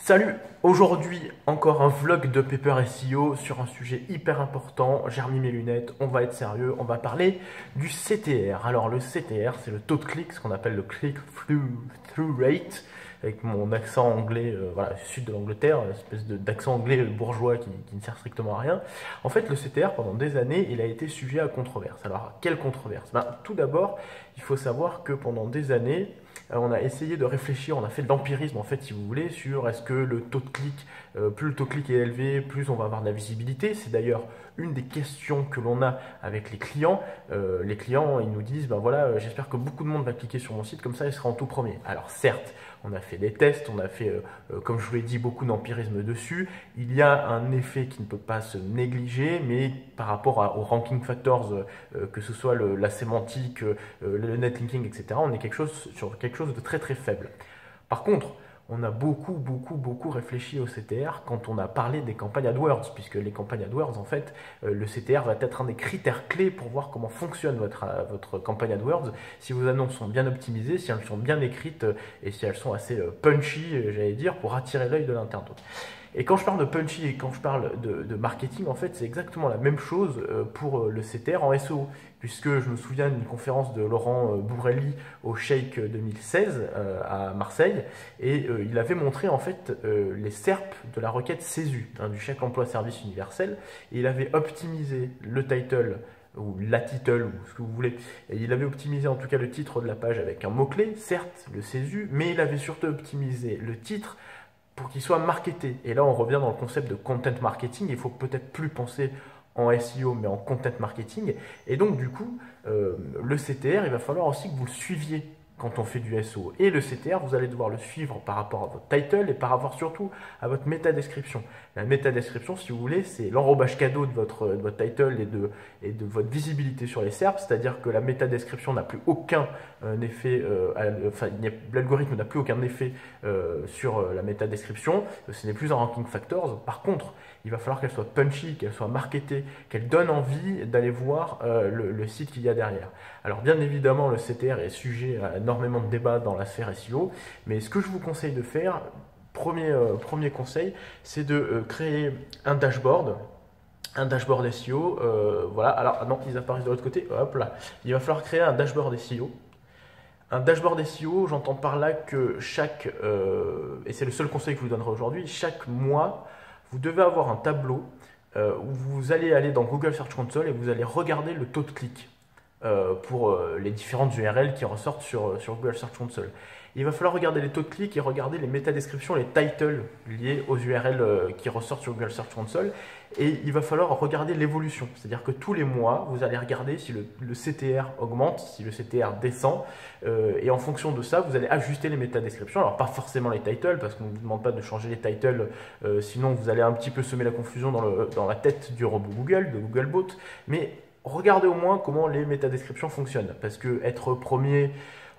Salut! Aujourd'hui, encore un vlog de Pepper SEO sur un sujet hyper important. J'ai remis mes lunettes, on va être sérieux, on va parler du CTR. Alors le CTR, c'est le taux de clic, ce qu'on appelle le click-through rate, avec mon accent anglais, voilà, sud de l'Angleterre, une espèce d'accent anglais bourgeois qui ne sert strictement à rien. En fait, le CTR, pendant des années, il a été sujet à controverse. Alors, quelle controverse? Tout d'abord, il faut savoir que pendant des années, on a essayé de réfléchir, on a fait de l'empirisme en fait si vous voulez sur est-ce que le taux de clic, plus le taux de clic est élevé, plus on va avoir de la visibilité. C'est d'ailleurs une des questions que l'on a avec les clients. Les clients ils nous disent ben voilà, j'espère que beaucoup de monde va cliquer sur mon site, comme ça il sera en tout premier. Alors certes, on a fait des tests, on a fait comme je vous l'ai dit beaucoup d'empirisme dessus. Il y a un effet qui ne peut pas se négliger, mais par rapport aux ranking factors, que ce soit la sémantique, le netlinking, etc., on est sur quelque chose de très très faible. Par contre, on a beaucoup réfléchi au CTR quand on a parlé des campagnes AdWords, puisque les campagnes AdWords, en fait, le CTR va être un des critères clés pour voir comment fonctionne votre campagne AdWords, si vos annonces sont bien optimisées, si elles sont bien écrites et si elles sont assez punchy, j'allais dire, pour attirer l'œil de l'internaute. Et quand je parle de punchy et quand je parle de marketing, en fait, c'est exactement la même chose pour le CTR en SEO, puisque je me souviens d'une conférence de Laurent Bourrelli au Shake 2016 à Marseille, et il avait montré en fait les SERP de la requête CESU, du chèque emploi service universel, et il avait optimisé le title ou la title, ou ce que vous voulez. Et il avait optimisé en tout cas le titre de la page avec un mot-clé, certes le CESU, mais il avait surtout optimisé le titre pour qu'il soit marketé. Et là, on revient dans le concept de content marketing. Il faut peut-être plus penser en SEO, mais en content marketing. Et donc, du coup, le CTR, il va falloir aussi que vous le suiviez quand on fait du SEO. Et le CTR, vous allez devoir le suivre par rapport à votre title et par rapport surtout à votre métadescription. La métadescription, si vous voulez, c'est l'enrobage cadeau de votre title et de votre visibilité sur les SERP, c'est-à-dire que la métadescription n'a plus aucun effet, l'algorithme n'a plus aucun effet sur la métadescription, ce n'est plus un ranking factors. Par contre, il va falloir qu'elle soit punchy, qu'elle soit marketée, qu'elle donne envie d'aller voir le site qu'il y a derrière. Alors bien évidemment, le CTR est sujet à énormément de débats dans la sphère SEO, mais ce que je vous conseille de faire, premier conseil, c'est de créer un dashboard SEO. Voilà, alors non, ils apparaissent de l'autre côté, hop là, il va falloir créer un dashboard SEO. Un dashboard SEO, j'entends par là que et c'est le seul conseil que je vous donnerai aujourd'hui, chaque mois, vous devez avoir un tableau où vous allez aller dans Google Search Console et vous allez regarder le taux de clic pour les différentes URL qui ressortent sur Google Search Console. Il va falloir regarder les taux de clic et regarder les métadescriptions, les titles liés aux URL qui ressortent sur Google Search Console. Et il va falloir regarder l'évolution. C'est-à-dire que tous les mois, vous allez regarder si le CTR augmente, si le CTR descend. Et en fonction de ça, vous allez ajuster les métadescriptions. Alors pas forcément les titles, parce qu'on ne vous demande pas de changer les titles. Sinon, vous allez un petit peu semer la confusion dans la tête du robot Google, de Googlebot. Mais regardez au moins comment les métadescriptions fonctionnent. Parce que être premier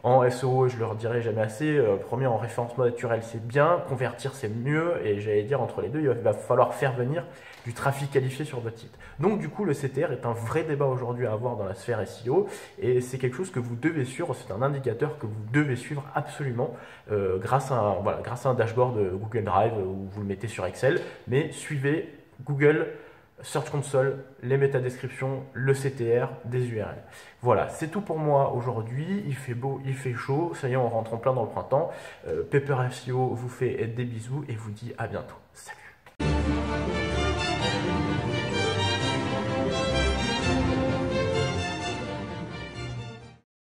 en SEO, je ne le redirai jamais assez, premier en référencement naturel c'est bien, convertir c'est mieux, et j'allais dire entre les deux, il va falloir faire venir du trafic qualifié sur votre site. Donc du coup, le CTR est un vrai débat aujourd'hui à avoir dans la sphère SEO, et c'est quelque chose que vous devez suivre, c'est un indicateur que vous devez suivre absolument grâce à un dashboard de Google Drive où vous le mettez sur Excel, mais suivez Google Search Console, les métadescriptions, le CTR, des URL. Voilà, c'est tout pour moi aujourd'hui. Il fait beau, il fait chaud. Ça y est, on rentre en plein dans le printemps. Pepper SEO vous fait des bisous et vous dit à bientôt. Salut!